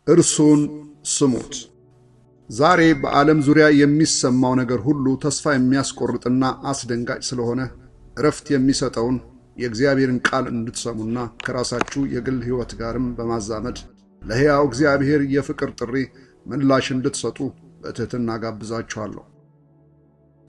እርሱን ስሙት። ዛሬ በዓለም ዙሪያ የሚሰማው ነገር ሁሉ ተስፋ የሚያስቆርጥና አስደንጋጭ ስለሆነ እረፍት የሚሰጠውን የእግዚአብሔርን ቃል እንድትሰሙና ከራሳችሁ የግል ሕይወት ጋርም በማዛመድ ለሕያው እግዚአብሔር የፍቅር ጥሪ ምላሽ እንድትሰጡ በትህትና ጋብዛችኋለሁ።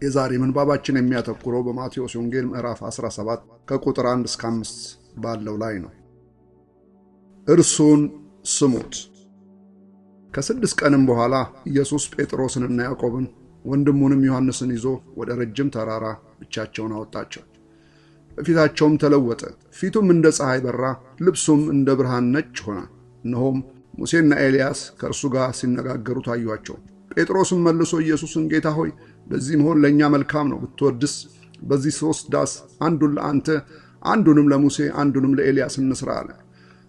የዛሬ ምንባባችን የሚያተኩረው በማቴዎስ ወንጌል ምዕራፍ 17 ከቁጥር 1 እስከ 5 ባለው ላይ ነው። እርሱን ስሙት። ከ6 ቀንም በኋላ ኢየሱስ ጴጥሮስንና ያዕቆብን ወንድሙንም ዮሐንስን ይዞ ወደ ረጅም ተራራ ብቻቸውን አወጣቸው። በፊታቸውም ተለወጠ፣ ፊቱም እንደ ፀሐይ በራ፣ ልብሱም እንደ ብርሃን ነጭ ሆነ። እነሆም ሙሴና ኤልያስ ከእርሱ ጋር ሲነጋገሩ ታዩአቸው። ጴጥሮስም መልሶ ኢየሱስን ጌታ ሆይ፣ በዚህ መሆን ለእኛ መልካም ነው። ብትወድስ በዚህ 3 ዳስ አንዱን ለአንተ፣ አንዱንም ለሙሴ፣ አንዱንም ለኤልያስ እንስራ አለ።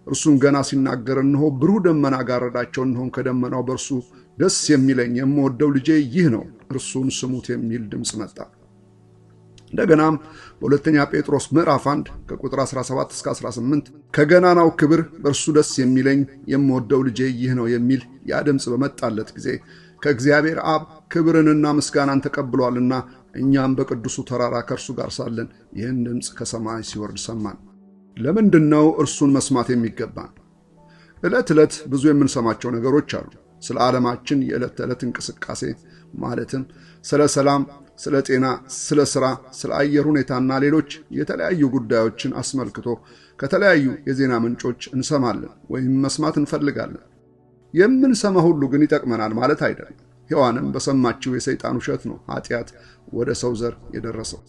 እርሱም ገና ሲናገር እነሆ ብሩህ ደመና ጋረዳቸው። እነሆም ከደመናው በእርሱ ደስ የሚለኝ የምወደው ልጄ ይህ ነው፣ እርሱን ስሙት የሚል ድምፅ መጣ። እንደገናም በሁለተኛ ጴጥሮስ ምዕራፍ 1 ከቁጥር 17 እስከ 18 ከገናናው ክብር በእርሱ ደስ የሚለኝ የምወደው ልጄ ይህ ነው የሚል ያ ድምፅ በመጣለት ጊዜ ከእግዚአብሔር አብ ክብርንና ምስጋናን ተቀብሏልና እኛም በቅዱሱ ተራራ ከእርሱ ጋር ሳለን ይህን ድምፅ ከሰማይ ሲወርድ ሰማን። ለምንድነው እርሱን መስማት የሚገባን? ዕለት ዕለት ብዙ የምንሰማቸው ነገሮች አሉ። ስለ ዓለማችን የዕለት ተዕለት እንቅስቃሴ ማለትም ስለ ሰላም፣ ስለ ጤና፣ ስለ ሥራ፣ ስለ አየር ሁኔታና ሌሎች የተለያዩ ጉዳዮችን አስመልክቶ ከተለያዩ የዜና ምንጮች እንሰማለን ወይም መስማት እንፈልጋለን። የምንሰማ ሁሉ ግን ይጠቅመናል ማለት አይደለም። ሔዋንም በሰማችው የሰይጣን ውሸት ነው ኃጢአት ወደ ሰው ዘር የደረሰው።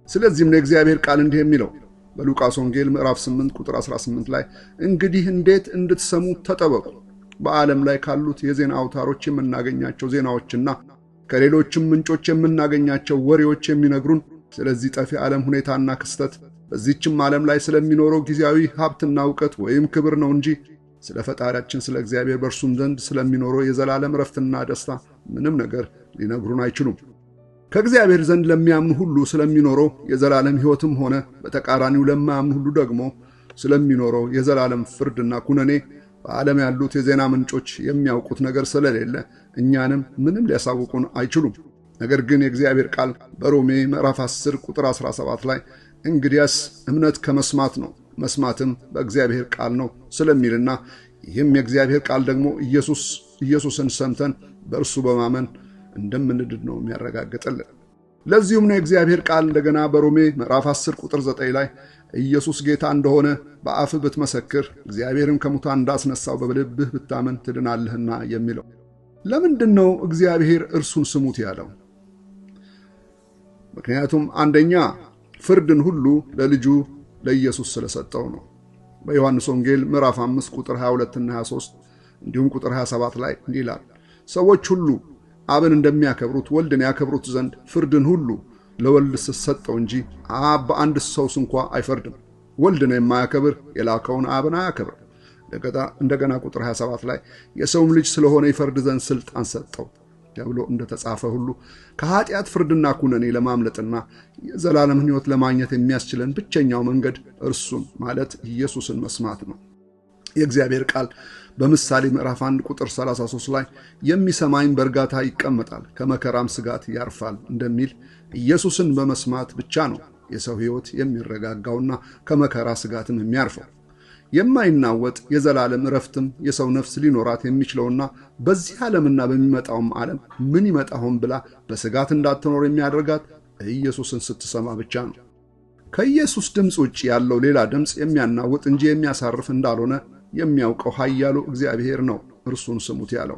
ስለዚህም የእግዚአብሔር ቃል እንዲህ የሚለው በሉቃስ ወንጌል ምዕራፍ 8 ቁጥር 18 ላይ እንግዲህ እንዴት እንድትሰሙ ተጠበቁ። በዓለም ላይ ካሉት የዜና አውታሮች የምናገኛቸው ዜናዎችና ከሌሎችም ምንጮች የምናገኛቸው ወሬዎች የሚነግሩን ስለዚህ ጠፊ ዓለም ሁኔታና ክስተት በዚህችም ዓለም ላይ ስለሚኖረው ጊዜያዊ ሀብትና ዕውቀት ወይም ክብር ነው እንጂ ስለ ፈጣሪያችን ስለ እግዚአብሔር በእርሱም ዘንድ ስለሚኖረው የዘላለም ረፍትና ደስታ ምንም ነገር ሊነግሩን አይችሉም። ከእግዚአብሔር ዘንድ ለሚያምኑ ሁሉ ስለሚኖረው የዘላለም ሕይወትም ሆነ በተቃራኒው ለማያምኑ ሁሉ ደግሞ ስለሚኖረው የዘላለም ፍርድና ኩነኔ በዓለም ያሉት የዜና ምንጮች የሚያውቁት ነገር ስለሌለ እኛንም ምንም ሊያሳውቁን አይችሉም። ነገር ግን የእግዚአብሔር ቃል በሮሜ ምዕራፍ 10 ቁጥር 17 ላይ እንግዲያስ እምነት ከመስማት ነው፣ መስማትም በእግዚአብሔር ቃል ነው ስለሚልና ይህም የእግዚአብሔር ቃል ደግሞ ኢየሱስን ሰምተን በእርሱ በማመን እንደምንድን ነው የሚያረጋግጥልን። ለዚሁም ነው የእግዚአብሔር ቃል እንደገና በሮሜ ምዕራፍ 10 ቁጥር 9 ላይ ኢየሱስ ጌታ እንደሆነ በአፍህ ብትመሰክር እግዚአብሔርም ከሙታን እንዳስነሳው በልብህ ብታመን ትድናለህና የሚለው። ለምንድን ነው እግዚአብሔር እርሱን ስሙት ያለው? ምክንያቱም አንደኛ ፍርድን ሁሉ ለልጁ ለኢየሱስ ስለሰጠው ነው። በዮሐንስ ወንጌል ምዕራፍ 5 ቁጥር 22 እና 23 እንዲሁም ቁጥር 27 ላይ እንዲህ ይላል፣ ሰዎች ሁሉ አብን እንደሚያከብሩት ወልድን ያከብሩት ዘንድ ፍርድን ሁሉ ለወልድ ሰጠው እንጂ አብ በአንድ ሰው እንኳ አይፈርድም። ወልድን የማያከብር የላከውን አብን አያከብርም። እንደገና ቁጥር 27 ላይ የሰውም ልጅ ስለሆነ ይፈርድ ዘንድ ስልጣን ሰጠው ተብሎ እንደተጻፈ ሁሉ ከኃጢአት ፍርድና ኩነኔ ለማምለጥና የዘላለም ሕይወት ለማግኘት የሚያስችለን ብቸኛው መንገድ እርሱን ማለት ኢየሱስን መስማት ነው። የእግዚአብሔር ቃል በምሳሌ ምዕራፍ 1 ቁጥር 33 ላይ የሚሰማኝ በእርጋታ ይቀመጣል ከመከራም ስጋት ያርፋል እንደሚል ኢየሱስን በመስማት ብቻ ነው የሰው ሕይወት የሚረጋጋውና ከመከራ ስጋትም የሚያርፈው። የማይናወጥ የዘላለም ረፍትም የሰው ነፍስ ሊኖራት የሚችለውና በዚህ ዓለምና በሚመጣውም ዓለም ምን ይመጣውን ብላ በስጋት እንዳትኖር የሚያደርጋት ኢየሱስን ስትሰማ ብቻ ነው። ከኢየሱስ ድምፅ ውጭ ያለው ሌላ ድምፅ የሚያናውጥ እንጂ የሚያሳርፍ እንዳልሆነ የሚያውቀው ኃያሉ እግዚአብሔር ነው እርሱን ስሙት ያለው።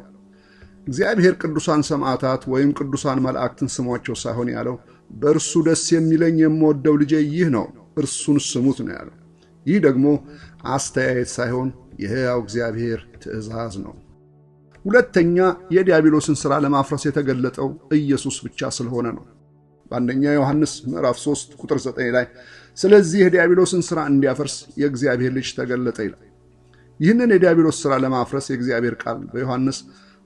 እግዚአብሔር ቅዱሳን ሰማዕታት ወይም ቅዱሳን መላእክትን ስሟቸው ሳይሆን ያለው በእርሱ ደስ የሚለኝ የምወደው ልጄ ይህ ነው፣ እርሱን ስሙት ነው ያለው። ይህ ደግሞ አስተያየት ሳይሆን የሕያው እግዚአብሔር ትእዛዝ ነው። ሁለተኛ የዲያብሎስን ሥራ ለማፍረስ የተገለጠው ኢየሱስ ብቻ ስለሆነ ነው። በአንደኛ ዮሐንስ ምዕራፍ 3 ቁጥር 9 ላይ ስለዚህ የዲያብሎስን ሥራ እንዲያፈርስ የእግዚአብሔር ልጅ ተገለጠ ይላል። ይህንን የዲያብሎስ ሥራ ለማፍረስ የእግዚአብሔር ቃል በዮሐንስ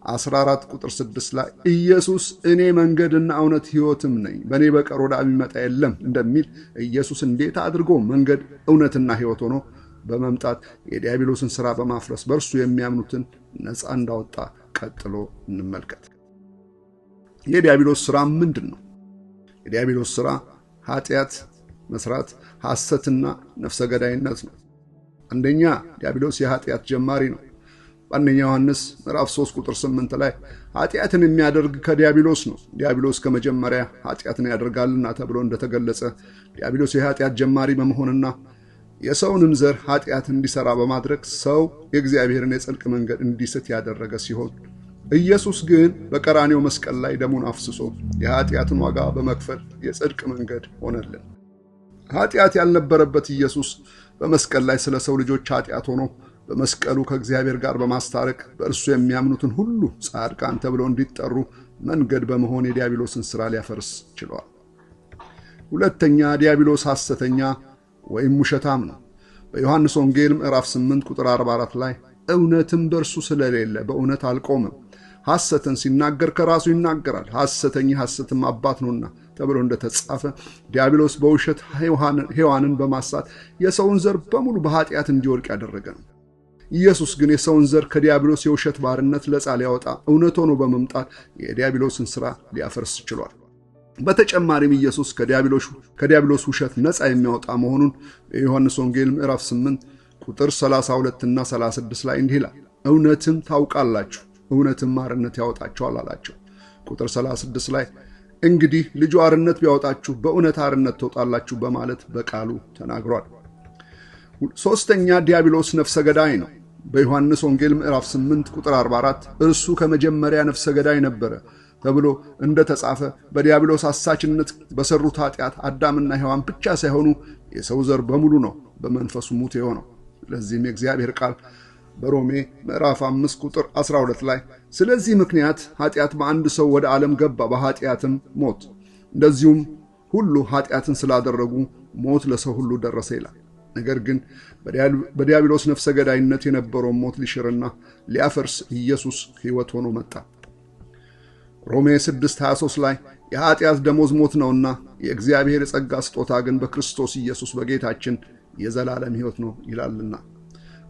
14 ቁጥር 6 ላይ ኢየሱስ እኔ መንገድና እውነት ሕይወትም ነኝ፣ በእኔ በቀር ወደ አብ የሚመጣ የለም እንደሚል ኢየሱስ እንዴት አድርጎ መንገድ እውነትና ሕይወት ሆኖ በመምጣት የዲያብሎስን ሥራ በማፍረስ በእርሱ የሚያምኑትን ነፃ እንዳወጣ ቀጥሎ እንመልከት። የዲያብሎስ ሥራ ምንድን ነው? የዲያብሎስ ሥራ ኃጢአት መስራት፣ ሐሰትና ነፍሰ ገዳይነት ነው። አንደኛ ዲያብሎስ የኃጢአት ጀማሪ ነው። በአንደኛ ዮሐንስ ምዕራፍ 3 ቁጥር 8 ላይ ኃጢአትን የሚያደርግ ከዲያብሎስ ነው፣ ዲያብሎስ ከመጀመሪያ ኃጢአትን ያደርጋልና ተብሎ እንደተገለጸ ዲያብሎስ የኃጢአት ጀማሪ በመሆንና የሰውንም ዘር ኃጢአት እንዲሰራ በማድረግ ሰው የእግዚአብሔርን የጽድቅ መንገድ እንዲስት ያደረገ ሲሆን ኢየሱስ ግን በቀራንዮ መስቀል ላይ ደሙን አፍስሶ የኃጢአትን ዋጋ በመክፈል የጽድቅ መንገድ ሆነልን። ኃጢአት ያልነበረበት ኢየሱስ በመስቀል ላይ ስለ ሰው ልጆች ኃጢአት ሆኖ በመስቀሉ ከእግዚአብሔር ጋር በማስታረቅ በእርሱ የሚያምኑትን ሁሉ ጻድቃን ተብለው እንዲጠሩ መንገድ በመሆን የዲያብሎስን ሥራ ሊያፈርስ ችሏል። ሁለተኛ ዲያብሎስ ሐሰተኛ ወይም ውሸታም ነው። በዮሐንስ ወንጌል ምዕራፍ 8 ቁጥር 44 ላይ እውነትም በእርሱ ስለሌለ በእውነት አልቆምም፣ ሐሰትን ሲናገር ከራሱ ይናገራል፣ ሐሰተኛ ሐሰትም አባት ነውና ተብሎ እንደተጻፈ ዲያብሎስ በውሸት ሔዋንን በማሳት የሰውን ዘር በሙሉ በኃጢአት እንዲወድቅ ያደረገ ነው። ኢየሱስ ግን የሰውን ዘር ከዲያብሎስ የውሸት ባርነት ነፃ ሊያወጣ እውነት ሆኖ በመምጣት የዲያብሎስን ሥራ ሊያፈርስ ችሏል። በተጨማሪም ኢየሱስ ከዲያብሎስ ውሸት ነፃ የሚያወጣ መሆኑን በዮሐንስ ወንጌል ምዕራፍ 8 ቁጥር 32 እና 36 ላይ እንዲህ ይላል፣ እውነትን ታውቃላችሁ፣ እውነትም አርነት ያወጣችኋል አላቸው። ቁጥር 36 ላይ እንግዲህ ልጁ አርነት ቢያወጣችሁ በእውነት አርነት ትወጣላችሁ በማለት በቃሉ ተናግሯል። ሶስተኛ ዲያብሎስ ነፍሰ ገዳይ ነው። በዮሐንስ ወንጌል ምዕራፍ 8 ቁጥር 44 እርሱ ከመጀመሪያ ነፍሰ ገዳይ ነበረ ተብሎ እንደተጻፈ በዲያብሎስ አሳችነት በሰሩት ኃጢአት አዳምና ሔዋን ብቻ ሳይሆኑ የሰው ዘር በሙሉ ነው በመንፈሱ ሙት የሆነው። ለዚህም የእግዚአብሔር ቃል በሮሜ ምዕራፍ 5 ቁጥር 12 ላይ ስለዚህ ምክንያት ኃጢአት በአንድ ሰው ወደ ዓለም ገባ፣ በኃጢአትም ሞት፣ እንደዚሁም ሁሉ ኃጢአትን ስላደረጉ ሞት ለሰው ሁሉ ደረሰ ይላል። ነገር ግን በዲያብሎስ ነፍሰ ገዳይነት የነበረውን ሞት ሊሽርና ሊያፈርስ ኢየሱስ ሕይወት ሆኖ መጣ። ሮሜ 6:23 ላይ የኃጢአት ደሞዝ ሞት ነውና የእግዚአብሔር የጸጋ ስጦታ ግን በክርስቶስ ኢየሱስ በጌታችን የዘላለም ሕይወት ነው ይላልና።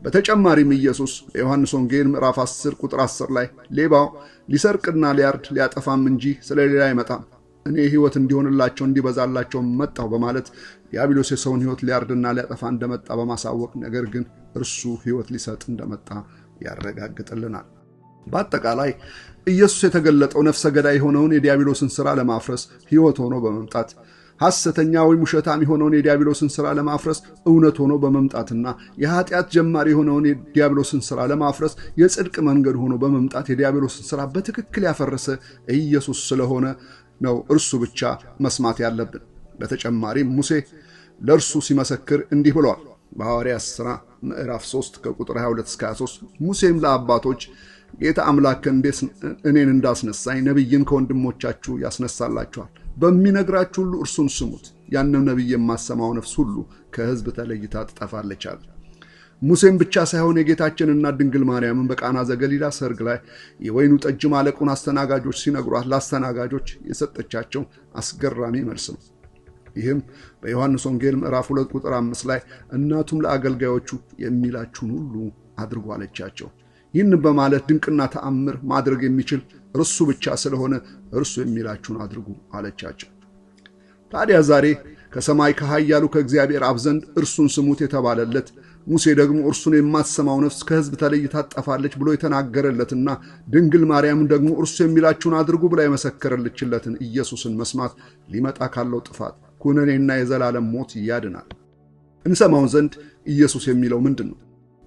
በተጨማሪም ኢየሱስ በዮሐንስ ወንጌል ምዕራፍ 10 ቁጥር 10 ላይ ሌባው ሊሰርቅና ሊያርድ ሊያጠፋም እንጂ ስለሌላ አይመጣም፣ እኔ ሕይወት እንዲሆንላቸው እንዲበዛላቸው መጣሁ በማለት ዲያብሎስ የሰውን ሕይወት ሊያርድና ሊያጠፋ እንደመጣ በማሳወቅ ነገር ግን እርሱ ሕይወት ሊሰጥ እንደመጣ ያረጋግጥልናል። በአጠቃላይ ኢየሱስ የተገለጠው ነፍሰ ገዳይ የሆነውን የዲያብሎስን ሥራ ለማፍረስ ሕይወት ሆኖ በመምጣት ሐሰተኛ ወይም ውሸታም የሆነውን የዲያብሎስን ሥራ ለማፍረስ እውነት ሆኖ በመምጣትና የኃጢአት ጀማሪ የሆነውን የዲያብሎስን ሥራ ለማፍረስ የጽድቅ መንገድ ሆኖ በመምጣት የዲያብሎስን ሥራ በትክክል ያፈረሰ ኢየሱስ ስለሆነ ነው እርሱ ብቻ መስማት ያለብን። በተጨማሪም ሙሴ ለእርሱ ሲመሰክር እንዲህ ብሏል። በሐዋርያት ሥራ ምዕራፍ 3 ከቁጥር 22 እስከ 23 ሙሴም ለአባቶች ጌታ አምላክ እኔን እንዳስነሳኝ ነቢይን ከወንድሞቻችሁ ያስነሳላችኋል፣ በሚነግራችሁ ሁሉ እርሱን ስሙት፣ ያንም ነቢይ የማሰማው ነፍስ ሁሉ ከሕዝብ ተለይታ ትጠፋለች አለ። ሙሴም ብቻ ሳይሆን የጌታችንና ድንግል ማርያምን በቃና ዘገሊላ ሰርግ ላይ የወይኑ ጠጅ ማለቁን አስተናጋጆች ሲነግሯት ለአስተናጋጆች የሰጠቻቸው አስገራሚ መልስ ነው። ይህም በዮሐንስ ወንጌል ምዕራፍ 2 ቁጥር 5 ላይ እናቱም ለአገልጋዮቹ የሚላችሁን ሁሉ አድርጉ አለቻቸው። ይህን በማለት ድንቅና ተአምር ማድረግ የሚችል እርሱ ብቻ ስለሆነ እርሱ የሚላችሁን አድርጉ አለቻቸው። ታዲያ ዛሬ ከሰማይ ከኃያሉ ከእግዚአብሔር አብ ዘንድ እርሱን ስሙት የተባለለት ሙሴ ደግሞ እርሱን የማትሰማው ነፍስ ከሕዝብ ተለይታ ትጠፋለች ብሎ የተናገረለትና ድንግል ማርያም ደግሞ እርሱ የሚላችሁን አድርጉ ብላ የመሰከረለችለትን ኢየሱስን መስማት ሊመጣ ካለው ጥፋት፣ ኩነኔና የዘላለም ሞት ያድናል። እንሰማው ዘንድ ኢየሱስ የሚለው ምንድን ነው?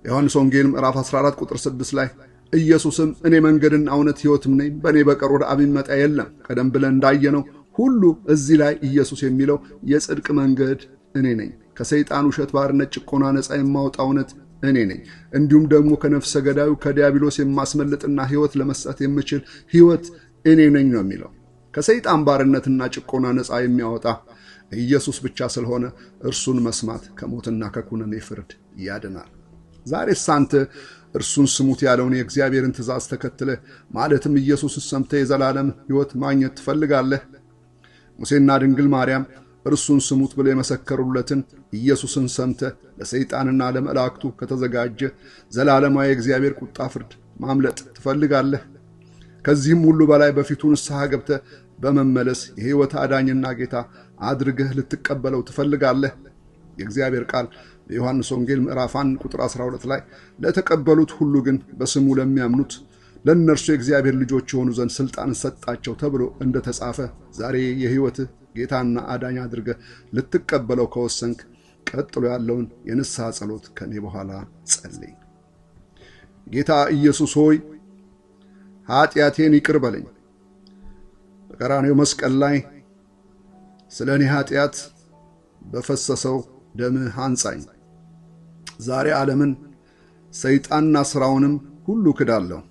ዮሐንስ ወንጌል ምዕራፍ 14 ቁጥር 6 ላይ ኢየሱስም እኔ መንገድና እውነት ሕይወትም ነኝ፣ በእኔ በቀር ወደ አብ የሚመጣ የለም። ቀደም ብለን እንዳየነው ሁሉ እዚህ ላይ ኢየሱስ የሚለው የጽድቅ መንገድ እኔ ነኝ፣ ከሰይጣን ውሸት ባርነት ጭቆና ነፃ የማወጣ እውነት እኔ ነኝ፣ እንዲሁም ደግሞ ከነፍሰ ገዳዩ ከዲያብሎስ የማስመልጥና ሕይወት ለመስጠት የምችል ሕይወት እኔ ነኝ ነው የሚለው። ከሰይጣን ባርነትና ጭቆና ነፃ የሚያወጣ ኢየሱስ ብቻ ስለሆነ እርሱን መስማት ከሞትና ከኩነኔ ፍርድ ያድናል። ዛሬስ አንተ እርሱን ስሙት ያለውን የእግዚአብሔርን ትእዛዝ ተከትለ ማለትም ኢየሱስን ሰምተህ የዘላለም ሕይወት ማግኘት ትፈልጋለህ? ሙሴና ድንግል ማርያም እርሱን ስሙት ብለው የመሰከሩለትን ኢየሱስን ሰምተህ ለሰይጣንና ለመላእክቱ ከተዘጋጀ ዘላለማዊ የእግዚአብሔር ቁጣ ፍርድ ማምለጥ ትፈልጋለህ? ከዚህም ሁሉ በላይ በፊቱ ንስሐ ገብተህ በመመለስ የሕይወት አዳኝና ጌታ አድርገህ ልትቀበለው ትፈልጋለህ? የእግዚአብሔር ቃል በዮሐንስ ወንጌል ምዕራፍ 1 ቁጥር 12 ላይ ለተቀበሉት ሁሉ ግን በስሙ ለሚያምኑት ለእነርሱ የእግዚአብሔር ልጆች የሆኑ ዘንድ ሥልጣን ሰጣቸው ተብሎ እንደተጻፈ ዛሬ የሕይወትህ ጌታና አዳኝ አድርገህ ልትቀበለው ከወሰንክ ቀጥሎ ያለውን የንስሐ ጸሎት ከኔ በኋላ ጸልይ። ጌታ ኢየሱስ ሆይ ኃጢአቴን ይቅር በለኝ። በቀራንዮ መስቀል ላይ ስለ እኔ ኃጢአት በፈሰሰው ደምህ አንጻኝ። ዛሬ ዓለምን ሰይጣንና ሥራውንም ሁሉ ክዳለሁ።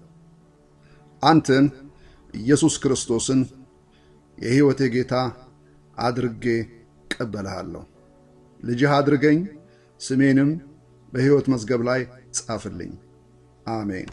አንተን ኢየሱስ ክርስቶስን የሕይወቴ ጌታ አድርጌ ቀበልሃለሁ። ልጅህ አድርገኝ፣ ስሜንም በሕይወት መዝገብ ላይ ጻፍልኝ። አሜን።